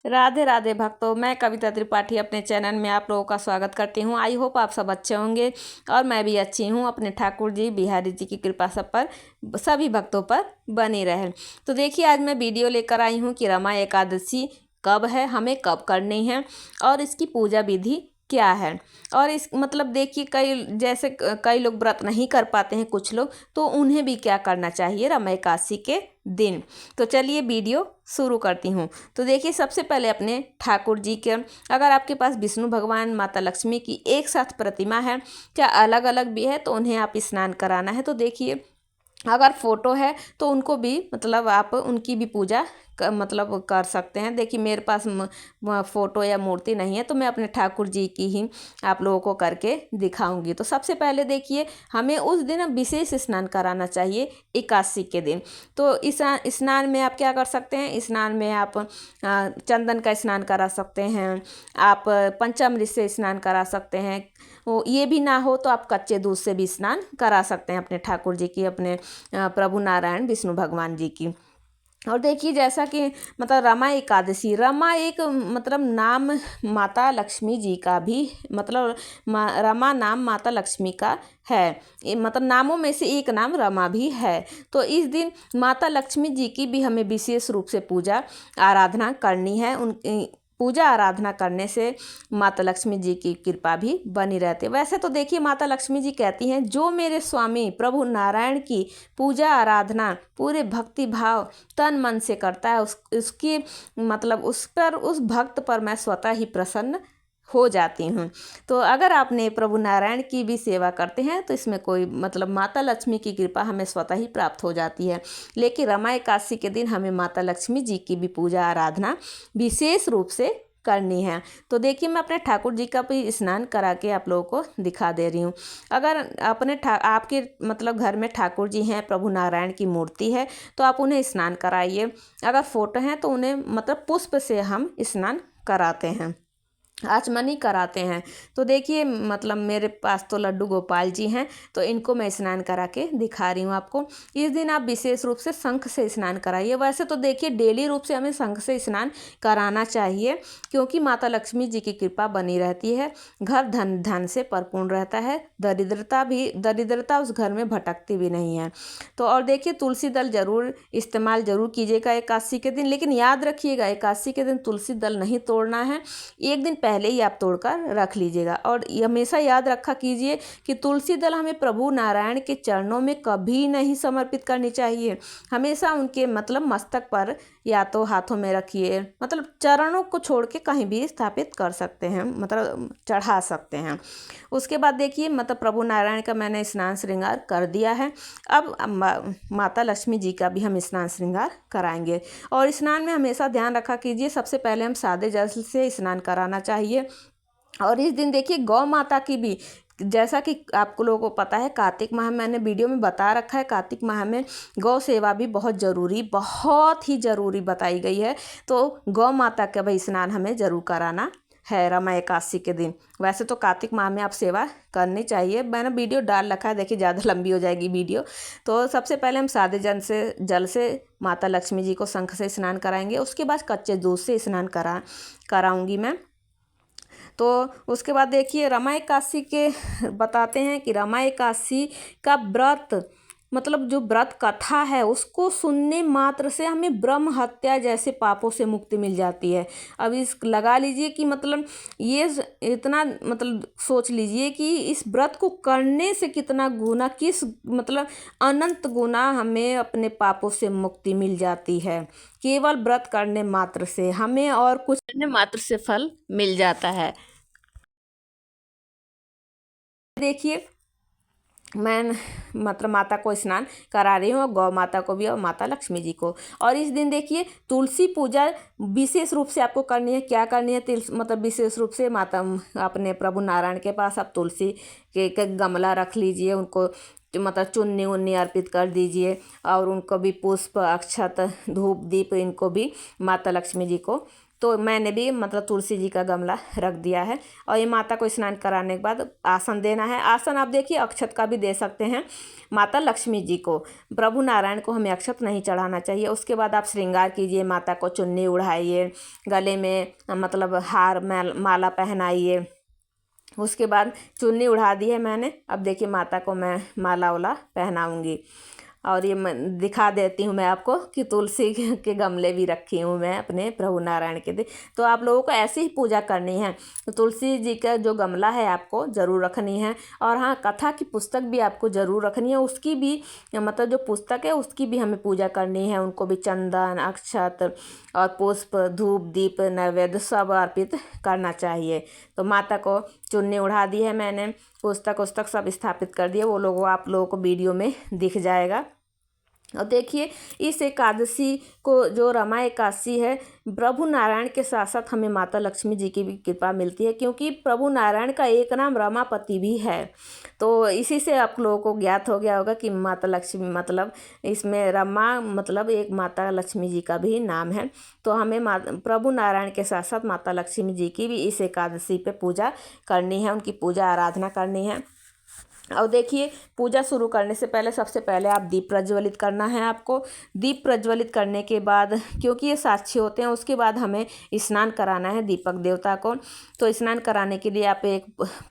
राधे राधे भक्तों, मैं कविता त्रिपाठी अपने चैनल में आप लोगों का स्वागत करती हूँ। आई होप आप सब अच्छे होंगे और मैं भी अच्छी हूँ। अपने ठाकुर जी बिहारी जी की कृपा सब पर सभी भक्तों पर बनी रहे। तो देखिए, आज मैं वीडियो लेकर आई हूँ कि रमा एकादशी कब है, हमें कब करनी है और इसकी पूजा विधि क्या है। और इस मतलब देखिए, कई लोग व्रत नहीं कर पाते हैं, कुछ लोग, तो उन्हें भी क्या करना चाहिए रमा एकादशी के दिन। तो चलिए वीडियो शुरू करती हूँ। तो देखिए, सबसे पहले अपने ठाकुर जी के, अगर आपके पास विष्णु भगवान माता लक्ष्मी की एक साथ प्रतिमा है, क्या अलग अलग भी है, तो उन्हें आप स्नान कराना है। तो देखिए, अगर फोटो है तो उनको भी मतलब आप उनकी भी पूजा मतलब कर सकते हैं। देखिए, मेरे पास फ़ोटो या मूर्ति नहीं है, तो मैं अपने ठाकुर जी की ही आप लोगों को करके दिखाऊंगी। तो सबसे पहले देखिए, हमें उस दिन विशेष स्नान कराना चाहिए एकादशी के दिन। तो इस स्नान में आप क्या कर सकते हैं, स्नान में आप चंदन का स्नान करा सकते हैं, आप पंचामृत से स्नान करा सकते हैं। ये भी ना हो तो आप कच्चे दूध से भी स्नान करा सकते हैं अपने ठाकुर जी की, अपने प्रभु नारायण विष्णु भगवान जी की। और देखिए, जैसा कि मतलब रमा एकादशी, रमा एक मतलब नाम माता लक्ष्मी जी का भी मतलब रमा नाम माता लक्ष्मी का है। मतलब नामों में से एक नाम रमा भी है। तो इस दिन माता लक्ष्मी जी की भी हमें विशेष रूप से पूजा आराधना करनी है। उन पूजा आराधना करने से माता लक्ष्मी जी की कृपा भी बनी रहती है। वैसे तो देखिए, माता लक्ष्मी जी कहती हैं, जो मेरे स्वामी प्रभु नारायण की पूजा आराधना पूरे भक्ति भाव तन मन से करता है, उसकी मतलब उस भक्त पर मैं स्वतः ही प्रसन्न हो जाती हूँ। तो अगर आपने प्रभु नारायण की भी सेवा करते हैं तो इसमें कोई मतलब माता लक्ष्मी की कृपा हमें स्वतः ही प्राप्त हो जाती है। लेकिन रमा एकादशी के दिन हमें माता लक्ष्मी जी की भी पूजा आराधना विशेष रूप से करनी है। तो देखिए, मैं अपने ठाकुर जी का भी स्नान करा के आप लोगों को दिखा दे रही हूँ। अगर आपके मतलब घर में ठाकुर जी हैं, प्रभु नारायण की मूर्ति है, तो आप उन्हें स्नान कराइए। अगर फोटो हैं तो उन्हें मतलब पुष्प से हम स्नान कराते हैं, आचमनी कराते हैं। तो देखिए, मतलब मेरे पास तो लड्डू गोपाल जी हैं, तो इनको मैं स्नान करा के दिखा रही हूँ आपको। इस दिन आप विशेष रूप से शंख से स्नान कराइए। वैसे तो देखिए, डेली रूप से हमें शंख से स्नान कराना चाहिए, क्योंकि माता लक्ष्मी जी की कृपा बनी रहती है, घर धन धन से परिपूर्ण रहता है, दरिद्रता उस घर में भटकती भी नहीं है। तो और देखिए, तुलसी दल इस्तेमाल जरूर कीजिएगा एकादशी के दिन। लेकिन याद रखिएगा, एकादशी के दिन तुलसी दल नहीं तोड़ना है, एक दिन पहले ही आप तोड़कर रख लीजिएगा। और हमेशा याद रखा कीजिए कि तुलसी दल हमें प्रभु नारायण के चरणों में कभी नहीं समर्पित करनी चाहिए। हमेशा उनके मतलब मस्तक पर या तो हाथों में रखिए, मतलब चरणों को छोड़ के कहीं भी स्थापित कर सकते हैं, मतलब चढ़ा सकते हैं। उसके बाद देखिए, मतलब प्रभु नारायण का मैंने स्नान श्रृंगार कर दिया है। अब माता लक्ष्मी जी का भी हम स्नान श्रृंगार कराएंगे। और स्नान में हमेशा ध्यान रखा कीजिए, सबसे पहले हम सादे जल से स्नान कराना चाहिए। और इस दिन देखिए, गौ माता की भी, जैसा कि आपको लोगों को पता है, कार्तिक माह में मैंने वीडियो में बता रखा है, कार्तिक माह में गौ सेवा भी बहुत ही ज़रूरी बताई गई है। तो गौ माता का भी स्नान हमें ज़रूर कराना है रमा एकादशी के दिन। वैसे तो कार्तिक माह में आप सेवा करनी चाहिए, मैंने वीडियो डाल रखा है, देखिए ज़्यादा लंबी हो जाएगी वीडियो। तो सबसे पहले हम सादे जल से माता लक्ष्मी जी को शंख से स्नान कराएंगे। उसके बाद कच्चे दूध से स्नान कराऊंगी मैं। तो उसके बाद देखिए, रमा एकादशी के बताते हैं कि रमा एकादशी का व्रत मतलब जो व्रत कथा है, उसको सुनने मात्र से हमें ब्रह्म हत्या जैसे पापों से मुक्ति मिल जाती है। अब इस लगा लीजिए कि मतलब ये इतना मतलब सोच लीजिए कि इस व्रत को करने से कितना गुना, किस मतलब अनंत गुना हमें अपने पापों से मुक्ति मिल जाती है। केवल व्रत करने मात्र से हमें और कुछ करने मात्र से फल मिल जाता है। देखिए, मैं मतलब माता को स्नान करा रही हूँ, गौ माता को भी और माता लक्ष्मी जी को। और इस दिन देखिए, तुलसी पूजा विशेष रूप से आपको करनी है। क्या करनी है, मतलब विशेष रूप से माता अपने प्रभु नारायण के पास आप तुलसी के गमला रख लीजिए, उनको मतलब चुन्नी उन्नी अर्पित कर दीजिए, और उनको भी पुष्प अक्षत धूप दीप इनको भी माता लक्ष्मी जी को तो मैंने भी मतलब तुलसी जी का गमला रख दिया है। और ये माता को स्नान कराने के बाद आसन देना है। आसन आप देखिए अक्षत का भी दे सकते हैं। माता लक्ष्मी जी को, प्रभु नारायण को हमें अक्षत नहीं चढ़ाना चाहिए। उसके बाद आप श्रृंगार कीजिए, माता को चुन्नी उड़ाइए, गले में मतलब हार माला पहनाइए। उसके बाद चुन्नी उड़ा दी है मैंने। अब देखिए माता को मैं माला वाला पहनाऊँगी। और ये मैं दिखा देती हूँ मैं आपको कि तुलसी के गमले भी रखी हूँ मैं अपने प्रभु नारायण के लिए। तो आप लोगों को ऐसी ही पूजा करनी है। तो तुलसी जी का जो गमला है आपको ज़रूर रखनी है। और हाँ, कथा की पुस्तक भी आपको ज़रूर रखनी है। उसकी भी मतलब जो पुस्तक है उसकी भी हमें पूजा करनी है। उनको भी चंदन, अक्षत और पुष्प, धूप, दीप, नैवेद्य सब अर्पित करना चाहिए। तो माता को चुन्नी उड़ा दी है मैंने, पुस्तक सब स्थापित कर दिए। वो लोग आप लोगों को वीडियो में दिख जाएगा। और देखिए इस एकादशी को जो रमा एकादशी है, प्रभु नारायण के साथ साथ हमें माता लक्ष्मी जी की भी कृपा मिलती है, क्योंकि प्रभु नारायण का एक नाम रमापति भी है। तो इसी से आप लोगों को ज्ञात हो गया होगा कि माता लक्ष्मी मतलब इसमें रमा मतलब एक माता लक्ष्मी जी का भी नाम है। तो हमें प्रभु नारायण के साथ साथ माता लक्ष्मी जी की भी इस एकादशी पे पूजा करनी है, उनकी पूजा आराधना करनी है। और देखिए पूजा शुरू करने से पहले सबसे पहले आप दीप प्रज्वलित करना है आपको। दीप प्रज्वलित करने के बाद, क्योंकि ये साक्षी होते हैं, उसके बाद हमें स्नान कराना है दीपक देवता को। तो स्नान कराने के लिए आप एक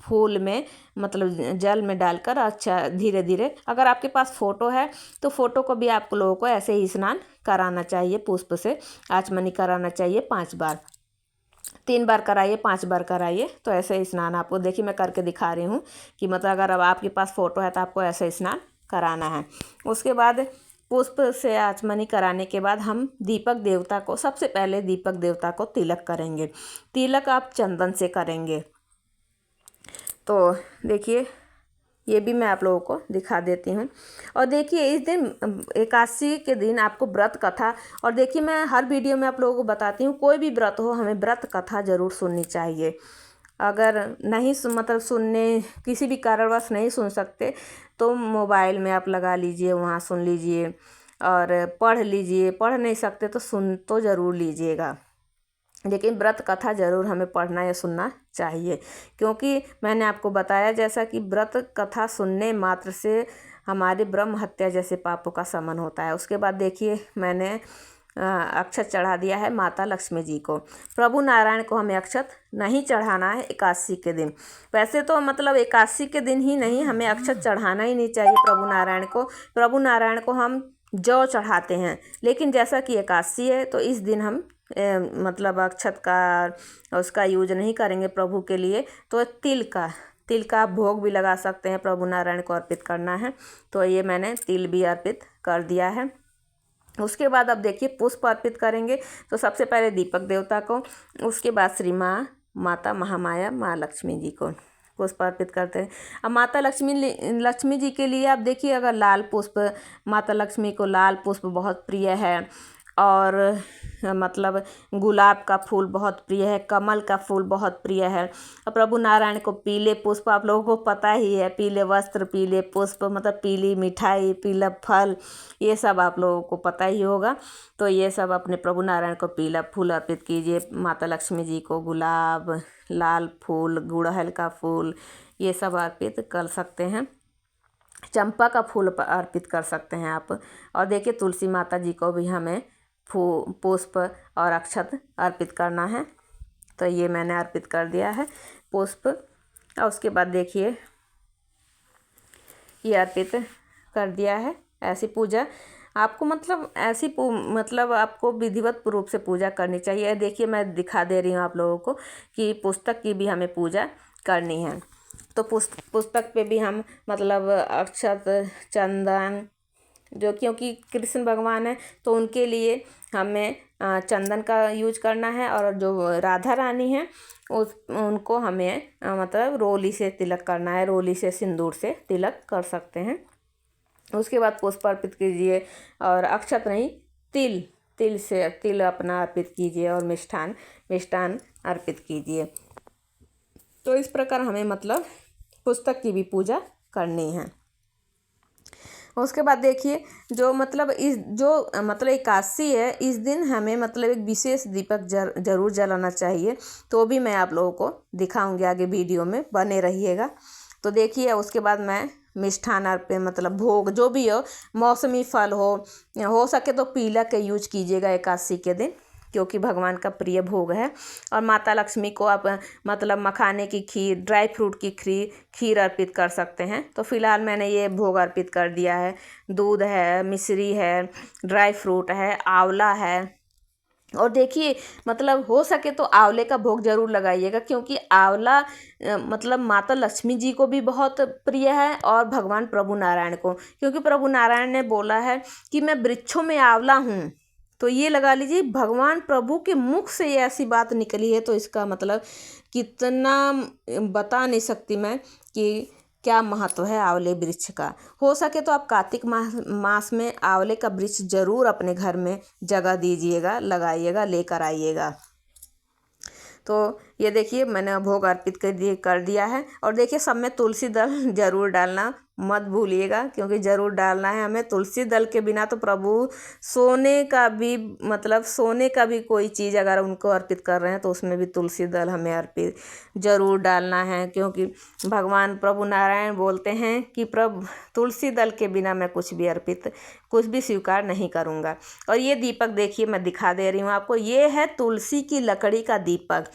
फूल में मतलब जल में डालकर अच्छा धीरे धीरे, अगर आपके पास फ़ोटो है तो फ़ोटो को भी आप लोगों को ऐसे ही स्नान कराना चाहिए। पुष्प से आचमनी कराना चाहिए 5 बार, 3 बार कराइए, 5 बार कराइए। तो ऐसे स्नान आपको देखिए मैं करके दिखा रही हूँ कि मतलब अगर अब आपके पास फ़ोटो है तो आपको ऐसे स्नान कराना है। उसके बाद पुष्प से आचमनी कराने के बाद हम दीपक देवता को, सबसे पहले दीपक देवता को तिलक करेंगे। तिलक आप चंदन से करेंगे। तो देखिए ये भी मैं आप लोगों को दिखा देती हूँ। और देखिए इस दिन एकादशी के दिन आपको व्रत कथा, और देखिए मैं हर वीडियो में आप लोगों को बताती हूँ कोई भी व्रत हो हमें व्रत कथा ज़रूर सुननी चाहिए। अगर नहीं मतलब सुनने किसी भी कारणवश नहीं सुन सकते तो मोबाइल में आप लगा लीजिए, वहाँ सुन लीजिए। और पढ़ लीजिए, पढ़ नहीं सकते तो सुन तो ज़रूर लीजिएगा। लेकिन व्रत कथा ज़रूर हमें पढ़ना या सुनना चाहिए, क्योंकि मैंने आपको बताया जैसा कि व्रत कथा सुनने मात्र से हमारे ब्रह्म हत्या जैसे पापों का शमन होता है। उसके बाद देखिए मैंने अक्षत चढ़ा दिया है माता लक्ष्मी जी को। प्रभु नारायण को हमें अक्षत नहीं चढ़ाना है एकादशी के दिन। वैसे तो मतलब एकादशी के दिन ही नहीं, हमें अक्षत चढ़ाना ही नहीं चाहिए प्रभु नारायण को। प्रभु नारायण को हम जौ चढ़ाते हैं, लेकिन जैसा कि एकादशी है तो इस दिन हम मतलब अक्षत का उसका यूज नहीं करेंगे प्रभु के लिए। तो तिल का भोग भी लगा सकते हैं, प्रभु नारायण को अर्पित करना है। तो ये मैंने तिल भी अर्पित कर दिया है। उसके बाद अब देखिए पुष्प अर्पित करेंगे। तो सबसे पहले दीपक देवता को, उसके बाद श्री माता महामाया माँ लक्ष्मी जी को पुष्प अर्पित करते हैं। अब माता लक्ष्मी जी के लिए आप देखिए, अगर लाल पुष्प, माता लक्ष्मी को लाल पुष्प बहुत प्रिय है, और मतलब गुलाब का फूल बहुत प्रिय है, कमल का फूल बहुत प्रिय है। और प्रभु नारायण को पीले पुष्प, आप लोगों को पता ही है, पीले वस्त्र, पीले पुष्प मतलब पीली मिठाई, पीला फल, ये सब आप लोगों को पता ही होगा। तो ये सब अपने प्रभु नारायण को पीला फूल अर्पित कीजिए। माता लक्ष्मी जी को गुलाब, लाल फूल, गुड़हल का फूल, ये सब अर्पित कर सकते हैं। चंपा का फूल अर्पित कर सकते हैं आप। और देखिए तुलसी माता जी को भी हमें पुष्प और अक्षत अर्पित करना है। तो ये मैंने अर्पित कर दिया है पुष्प। और उसके बाद देखिए ये अर्पित कर दिया है। ऐसी पूजा आपको मतलब आपको विधिवत रूप से पूजा करनी चाहिए। देखिए मैं दिखा दे रही हूँ आप लोगों को कि पुस्तक की भी हमें पूजा करनी है। तो पुस्तक पे भी हम मतलब अक्षत, चंदन, जो क्योंकि कृष्ण भगवान है तो उनके लिए हमें चंदन का यूज करना है। और जो राधा रानी है उनको हमें मतलब रोली से तिलक करना है, रोली से सिंदूर से तिलक कर सकते हैं। उसके बाद पुष्प अर्पित कीजिए, और अक्षत नहीं, तिल अपना अर्पित कीजिए, और मिष्ठान अर्पित कीजिए। तो इस प्रकार हमें मतलब पुस्तक की भी पूजा करनी है। उसके बाद देखिए जो मतलब एकादशी है, इस दिन हमें मतलब एक विशेष दीपक जरूर जलाना चाहिए। तो भी मैं आप लोगों को दिखाऊंगी आगे वीडियो में, बने रहिएगा। तो देखिए उसके बाद मैं मिष्ठान अर्पण मतलब भोग जो भी हो, मौसमी फल हो सके तो पीला का यूज कीजिएगा एकादशी के दिन, क्योंकि भगवान का प्रिय भोग है। और माता लक्ष्मी को आप मतलब मखाने की खीर, ड्राई फ्रूट की खीर अर्पित कर सकते हैं। तो फिलहाल मैंने ये भोग अर्पित कर दिया है। दूध है, मिश्री है, ड्राई फ्रूट है, आंवला है। और देखिए मतलब हो सके तो आंवले का भोग जरूर लगाइएगा, क्योंकि आंवला मतलब माता लक्ष्मी जी को भी बहुत प्रिय है और भगवान प्रभु नारायण को, क्योंकि प्रभु नारायण ने बोला है कि मैं वृक्षों में आंवला हूँ। तो ये लगा लीजिए भगवान प्रभु के मुख से ये ऐसी बात निकली है, तो इसका मतलब कितना बता नहीं सकती मैं कि क्या महत्व है आंवले वृक्ष का। हो सके तो आप कार्तिक मास में आंवले का वृक्ष जरूर अपने घर में जगह दीजिएगा, लगाइएगा, लेकर आइएगा। तो ये देखिए मैंने भोग अर्पित कर दिया है। और देखिए सब में तुलसी दल जरूर डालना मत भूलिएगा, क्योंकि ज़रूर डालना है हमें। तुलसी दल के बिना तो प्रभु सोने का भी कोई चीज़ अगर उनको अर्पित कर रहे हैं तो उसमें भी तुलसी दल हमें अर्पित ज़रूर डालना है, क्योंकि भगवान प्रभु नारायण बोलते हैं कि प्रभु तुलसी दल के बिना मैं कुछ भी स्वीकार नहीं करूँगा। और ये दीपक देखिए मैं दिखा दे रही हूँ आपको, ये है तुलसी की लकड़ी का दीपक।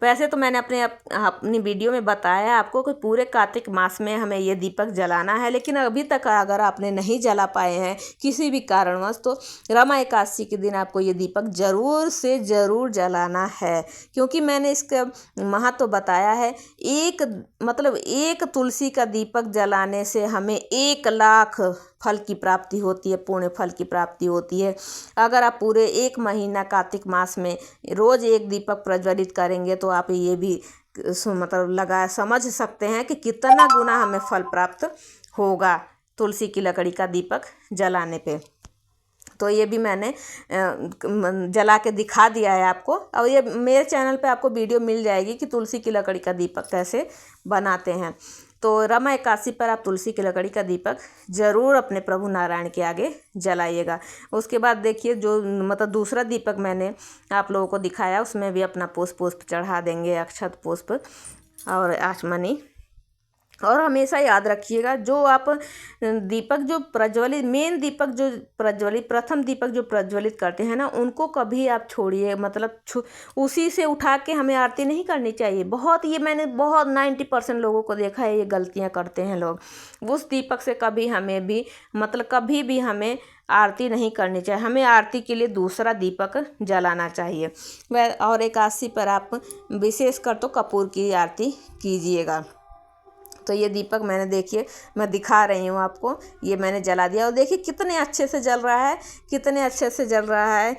वैसे तो मैंने अपनी वीडियो में बताया आपको कि पूरे कार्तिक मास में हमें ये दीपक जलाना है, लेकिन अभी तक अगर आपने नहीं जला पाए हैं किसी भी कारणवश, तो रमा एकादशी के दिन आपको ये दीपक ज़रूर से ज़रूर जलाना है, क्योंकि मैंने इसका महत्व बताया है। एक तुलसी का दीपक जलाने से हमें 1 लाख फल की प्राप्ति होती है, पुण्य फल की प्राप्ति होती है। अगर आप पूरे 1 महीना कार्तिक मास में रोज़ 1 दीपक प्रज्वलित करेंगे तो आप ये भी समझ सकते हैं कि कितना गुना हमें फल प्राप्त होगा तुलसी की लकड़ी का दीपक जलाने पे। तो ये भी मैंने जला के दिखा दिया है आपको, और ये मेरे चैनल पे आपको वीडियो मिल जाएगी कि तुलसी की लकड़ी का दीपक कैसे बनाते हैं। तो रमा एकादशी पर आप तुलसी की लकड़ी का दीपक ज़रूर अपने प्रभु नारायण के आगे जलाइएगा। उसके बाद देखिए जो दूसरा दीपक मैंने आप लोगों को दिखाया, उसमें भी अपना पुष्प चढ़ा देंगे, अक्षत पुष्प और आचमनी। और हमेशा याद रखिएगा जो आप दीपक जो प्रथम दीपक जो प्रज्वलित करते हैं ना, उनको कभी आप छोड़िए, उसी से उठा के हमें आरती नहीं करनी चाहिए। मैंने बहुत 90% लोगों को देखा है ये गलतियां करते हैं लोग। उस दीपक से कभी भी हमें आरती नहीं करनी चाहिए, हमें आरती के लिए दूसरा दीपक जलाना चाहिए। और एकादशी पर आप विशेषकर तो कपूर की आरती कीजिएगा। तो ये दीपक मैं दिखा रही हूँ आपको, ये मैंने जला दिया और देखिए कितने अच्छे से जल रहा है।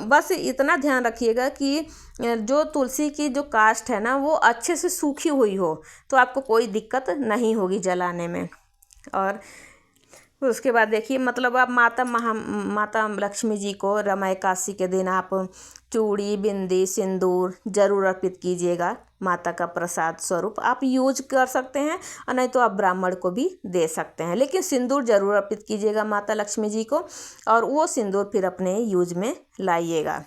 बस इतना ध्यान रखिएगा कि जो तुलसी की जो काष्ठ है ना वो अच्छे से सूखी हुई हो, तो आपको कोई दिक्कत नहीं होगी जलाने में। और उसके बाद देखिए आप माता लक्ष्मी जी को रमा एकादशी के दिन आप चूड़ी, बिंदी, सिंदूर जरूर अर्पित कीजिएगा। माता का प्रसाद स्वरूप आप यूज कर सकते हैं, और नहीं तो आप ब्राह्मण को भी दे सकते हैं, लेकिन सिंदूर जरूर अर्पित कीजिएगा माता लक्ष्मी जी को, और वो सिंदूर फिर अपने यूज में लाइएगा।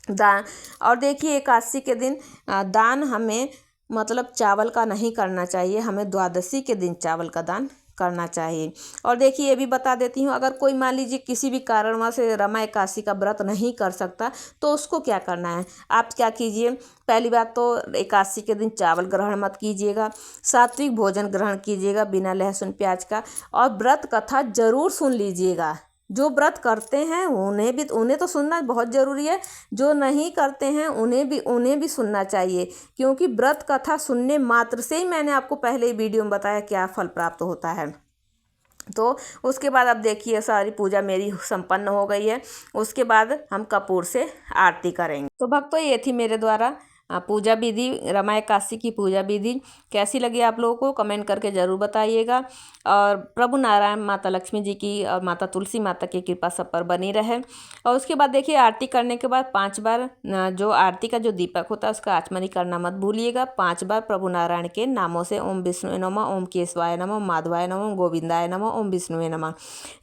दान, और देखिए एकादशी के दिन दान हमें चावल का नहीं करना चाहिए, हमें द्वादशी के दिन चावल का दान करना चाहिए। और देखिए ये भी बता देती हूँ, अगर कोई मान लीजिए किसी भी कारणवश रमा एकादशी का व्रत नहीं कर सकता, तो उसको क्या करना है, आप क्या कीजिए। पहली बात तो एकादशी के दिन चावल ग्रहण मत कीजिएगा, सात्विक भोजन ग्रहण कीजिएगा बिना लहसुन प्याज का, और व्रत कथा जरूर सुन लीजिएगा। जो व्रत करते हैं उन्हें तो सुनना बहुत ज़रूरी है, जो नहीं करते हैं उन्हें भी सुनना चाहिए, क्योंकि व्रत कथा सुनने मात्र से ही मैंने आपको पहले ही वीडियो में बताया क्या फल प्राप्त होता है। तो उसके बाद अब देखिए सारी पूजा मेरी संपन्न हो गई है। उसके बाद हम कपूर से आरती करेंगे। तो भक्तों ये थी मेरे द्वारा पूजा विधि, रमा एकादशी की पूजा विधि कैसी लगी आप लोगों को कमेंट करके ज़रूर बताइएगा। और प्रभु नारायण, माता लक्ष्मी जी की और माता तुलसी माता की कृपा सब पर बनी रहे। और उसके बाद देखिए, आरती करने के बाद 5 बार जो आरती का जो दीपक होता है उसका आचमनी करना मत भूलिएगा। 5 बार प्रभु नारायण के नामों से ओम विष्णुवे नमः, ओम केशवाय नमः, ओम माधवाय नमः, ओम गोविंदाय नमः, ओम विष्णुवे नमः,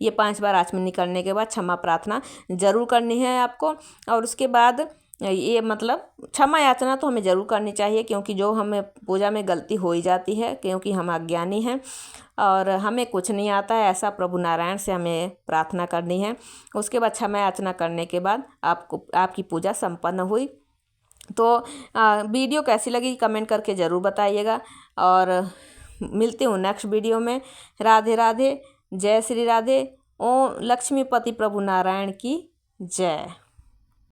ये 5 बार आचमनी करने के बाद क्षमा प्रार्थना जरूर करनी है आपको। और उसके बाद ये मतलब क्षमा याचना तो हमें ज़रूर करनी चाहिए, क्योंकि जो हमें पूजा में गलती हो ही जाती है, क्योंकि हम अज्ञानी हैं और हमें कुछ नहीं आता है, ऐसा प्रभु नारायण से हमें प्रार्थना करनी है। उसके बाद क्षमा याचना करने के बाद आपकी पूजा संपन्न हुई। तो वीडियो कैसी लगी कमेंट करके ज़रूर बताइएगा। और मिलती हूँ नेक्स्ट वीडियो में। राधे राधे, जय श्री राधे। ओम लक्ष्मीपति प्रभु नारायण की जय।